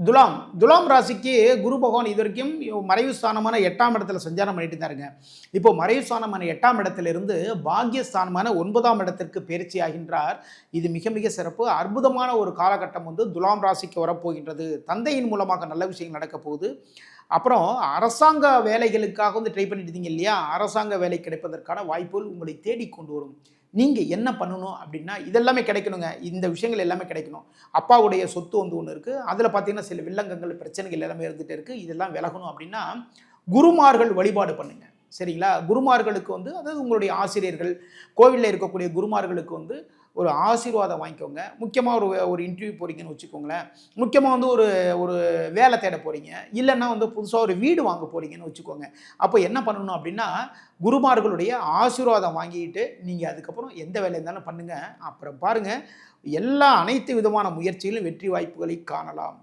துலாம் ராசிக்கு குரு பகவான் இது வரைக்கும் மறைவு ஸ்தானமான 8ஆம் இடத்துல சஞ்சாரம் பண்ணிட்டு இருந்தாருங்க. இப்போ மறைவு ஸ்தானமான 8ஆம் இடத்திலிருந்து பாக்கியஸ்தானமான 9ஆம் இடத்திற்கு பயிற்சி ஆகின்றார். இது மிக மிக சிறப்பு. அற்புதமான ஒரு காலகட்டம் துலாம் ராசிக்கு வரப்போகின்றது. தந்தையின் மூலமாக நல்ல விஷயங்கள் நடக்க போகுது. அப்புறம் அரசாங்க வேலைகளுக்காக ட்ரை பண்ணிட்டு இருந்தீங்க இல்லையா? அரசாங்க வேலை கிடைப்பதற்கான வாய்ப்புகள் உங்களை தேடி கொண்டு வரும். நீங்கள் என்ன பண்ணணும் அப்படின்னா, இதெல்லாமே கிடைக்கணுங்க. இந்த விஷயங்கள் எல்லாமே கிடைக்கணும். அப்பாவுடைய சொத்து ஒன்று இருக்குது. அதில் பார்த்தீங்கன்னா சில வில்லங்கங்கள், பிரச்சனைகள் எல்லாமே இருந்துகிட்டே இருக்குது. இதெல்லாம் விலகணும் அப்படின்னா குருமார்கள் வழிபாடு பண்ணுங்க. சரிங்களா? குருமார்களுக்கு அதாவது உங்களுடைய ஆசிரியர்கள், கோவிலில் இருக்கக்கூடிய குருமார்களுக்கு ஒரு ஆசீர்வாதம் வாங்கிக்கோங்க. முக்கியமாக ஒரு இன்டர்வியூ போகிறீங்கன்னு வச்சுக்கோங்களேன். முக்கியமாக ஒரு ஒரு வேலை தேட போகிறீங்க, இல்லைன்னா புதுசாக ஒரு வீடு வாங்க போகிறீங்கன்னு வச்சுக்கோங்க. அப்போ என்ன பண்ணணும் அப்படின்னா, குருமார்களுடைய ஆசீர்வாதம் வாங்கிட்டு நீங்கள் அதுக்கப்புறம் எந்த வேலை இருந்தாலும் பண்ணுங்கள். அப்புறம் பாருங்கள், அனைத்து விதமான முயற்சிகளும் வெற்றி வாய்ப்புகளை காணலாம்.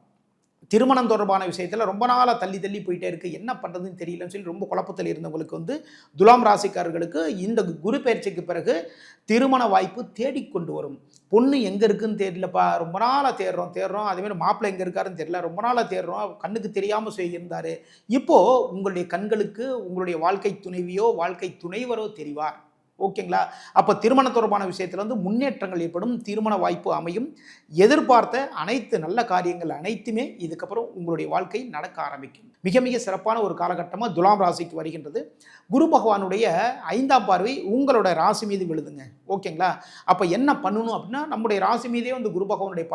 திருமணம் தொடர்பான விஷயத்தில் ரொம்ப நாளாக தள்ளி போயிட்டே இருக்குது, என்ன பண்ணுறதுன்னு தெரியலன்னு சொல்லி ரொம்ப குழப்பத்தில் இருந்தவங்களுக்கு துலாம் ராசிக்காரர்களுக்கு இந்த குரு பயிற்சிக்கு பிறகு திருமண வாய்ப்பு தேடிக்கொண்டு வரும். பொண்ணு எங்கே இருக்குதுன்னு தெரியலப்பா, ரொம்ப நாளாக தேடுறோம். அதேமாதிரி மாப்பிள்ளை எங்கே இருக்காருன்னு தெரியல, ரொம்ப நாளாக தேடுறோம், கண்ணுக்கு தெரியாமல் இருந்தார். இப்போது உங்களுடைய கண்களுக்கு உங்களுடைய வாழ்க்கை துணைவியோ வாழ்க்கை துணைவரோ தெரிவார். ஓகேங்களா? அப்போ திருமண தொடர்பான விஷயத்தில் முன்னேற்றங்கள் ஏற்படும், திருமண வாய்ப்பு அமையும். எதிர்பார்த்த அனைத்து நல்ல காரியங்கள் அனைத்துமே இதுக்கப்புறம் உங்களுடைய வாழ்க்கை நடக்க ஆரம்பிக்கும். மிக மிக சிறப்பான ஒரு காலகட்டமாக துலாம் ராசிக்கு வருகின்றது. குரு பகவானுடைய 5ஆம் பார்வை உங்களோட ராசி மீது விழுதுங்க. ஓகேங்களா? அப்போ என்ன பண்ணணும் அப்படின்னா, நம்முடைய ராசி மீதே குரு பகவானுடைய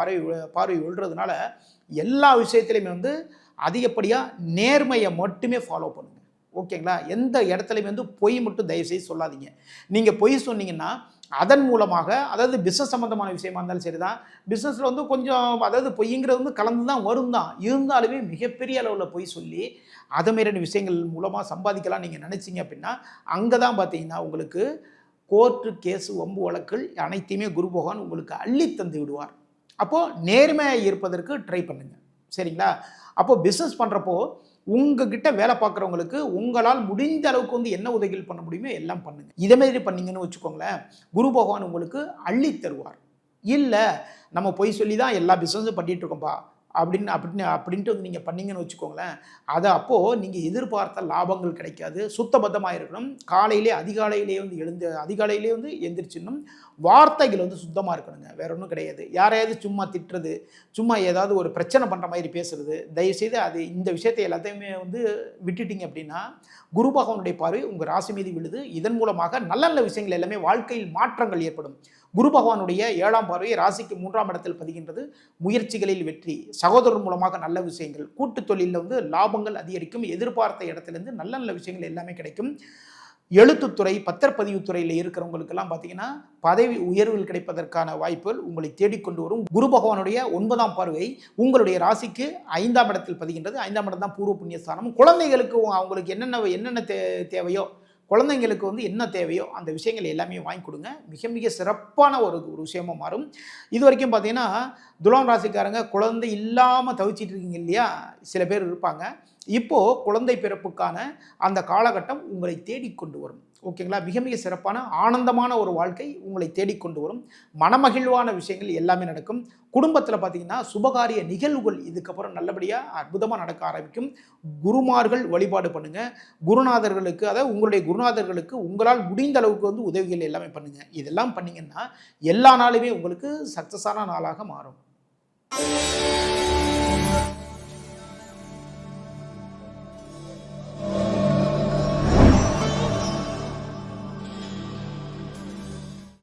பார்வை விழுறதுனால எல்லா விஷயத்திலையுமே அதிகப்படியாக நேர்மையை மட்டுமே ஃபாலோ பண்ணுங்க. ஓகேங்களா? எந்த இடத்துலையுமே பொய் மட்டும் தயவுசெய்து சொல்லாதீங்க. நீங்கள் பொய் சொன்னீங்கன்னா அதன் மூலமாக, அதாவது பிஸ்னஸ் சம்மந்தமான விஷயமா இருந்தாலும் சரி தான், பிஸ்னஸில் கொஞ்சம் அதாவது பொய்ங்கிறது கலந்து தான் வரும் தான், இருந்தாலுமே மிகப்பெரிய அளவில் பொய் சொல்லி அதை மாதிரியான விஷயங்கள் மூலமாக சம்பாதிக்கலாம் நீங்கள் நினச்சிங்க அப்படின்னா, அங்கே தான் பார்த்தீங்கன்னா உங்களுக்கு கோர்ட்டு கேஸு வம்பு வழக்குகள் அனைத்தையுமே குரு பகவான் உங்களுக்கு அள்ளி தந்து விடுவார். அப்போது நேர்மையாக இருப்பதற்கு ட்ரை பண்ணுங்கள். சரிங்களா? அப்போது பிஸ்னஸ் பண்ணுறப்போ உங்ககிட்ட வேலை பார்க்குறவங்களுக்கு உங்களால் முடிந்த அளவுக்கு என்ன உதவிகள் பண்ண முடியுமோ எல்லாம் பண்ணுங்கள். இதே மாதிரி பண்ணிங்கன்னு வச்சுக்கோங்களேன், குரு பகவான் உங்களுக்கு அள்ளி தருவார். இல்லை நம்ம பொய் சொல்லி தான் எல்லா பிஸ்னஸும் பண்ணிகிட்டு இருக்கோம்ப்பா அப்படின்ட்டு நீங்கள் பண்ணிங்கன்னு வச்சுக்கோங்களேன், அதை அப்போது நீங்கள் எதிர்பார்த்த லாபங்கள் கிடைக்காது. சுத்தபத்தமாக இருக்கணும். அதிகாலையிலே எந்திரிச்சிடணும். வார்த்தைகள் சுத்தமாக இருக்கணுங்க. வேற ஒன்றும் கிடையாது. யாரையாவது சும்மா திட்டுறது, சும்மா ஏதாவது ஒரு பிரச்சனை பண்ணுற மாதிரி பேசுறது, தயவுசெய்து இந்த விஷயத்தை எல்லாத்தையுமே விட்டுட்டிங்க அப்படின்னா, குரு பகவானுடைய பார்வை உங்கள் ராசி மீது விழுது. இதன் மூலமாக நல்ல நல்ல விஷயங்கள் எல்லாமே வாழ்க்கையில் மாற்றங்கள் ஏற்படும். குரு பகவானுடைய 7ஆம் பார்வையை ராசிக்கு 3ஆம் இடத்தில் பதிகின்றது. முயற்சிகளில் வெற்றி, சகோதரர் மூலமாக நல்ல விஷயங்கள், கூட்டு தொழிலில் லாபங்கள் அதிகரிக்கும். எதிர்பார்த்த இடத்துலேருந்து நல்ல நல்ல விஷயங்கள் எல்லாமே கிடைக்கும். எழுத்துத்துறை, பத்திரப்பதிவுத்துறையில் இருக்கிறவங்களுக்கெல்லாம் பார்த்தீங்கன்னா பதவி உயர்வுகள் கிடைப்பதற்கான வாய்ப்புகள் உங்களை தேடிக்கொண்டு வரும். குரு பகவானுடைய 9ஆம் பார்வை உங்களுடைய ராசிக்கு 5ஆம் இடத்தில் பதிகின்றது. 5ஆம் இடம் தான் பூர்வ புண்ணியஸ்தானம். குழந்தைகளுக்கு அவங்களுக்கு என்னென்ன தேவையோ, குழந்தைங்களுக்கு என்ன தேவையோ அந்த விஷயங்கள் எல்லாமே வாங்கி கொடுங்க. மிக மிக சிறப்பான ஒரு விஷயமாக மாறும். இது வரைக்கும் பார்த்தீங்கன்னா துலாம் ராசிக்காரங்க குழந்தை இல்லாமல் தவிச்சிட்டு இருக்கீங்க இல்லையா? சில பேர் இருப்பாங்க. இப்போது குழந்தை பிறப்புக்கான அந்த காலகட்டம் உங்களை தேடிக்கொண்டு வரும். ஓகேங்களா? மிக மிக சிறப்பான ஆனந்தமான ஒரு வாழ்க்கை உங்களை தேடிக்கொண்டு வரும். மனமகிழ்வான விஷயங்கள் எல்லாமே நடக்கும். குடும்பத்தில் பார்த்தீங்கன்னா சுபகாரிய நிகழ்வுகள் இதுக்கப்புறம் நல்லபடியாக அற்புதமாக நடக்க ஆரம்பிக்கும். குருமார்கள் வழிபாடு பண்ணுங்கள். குருநாதர்களுக்கு, அதாவது உங்களுடைய குருநாதர்களுக்கு உங்களால் முடிந்த அளவுக்கு உதவிகள் எல்லாமே பண்ணுங்கள். இதெல்லாம் பண்ணிங்கன்னா எல்லா நாளுமே உங்களுக்கு சக்ஸஸான நாளாக மாறும்.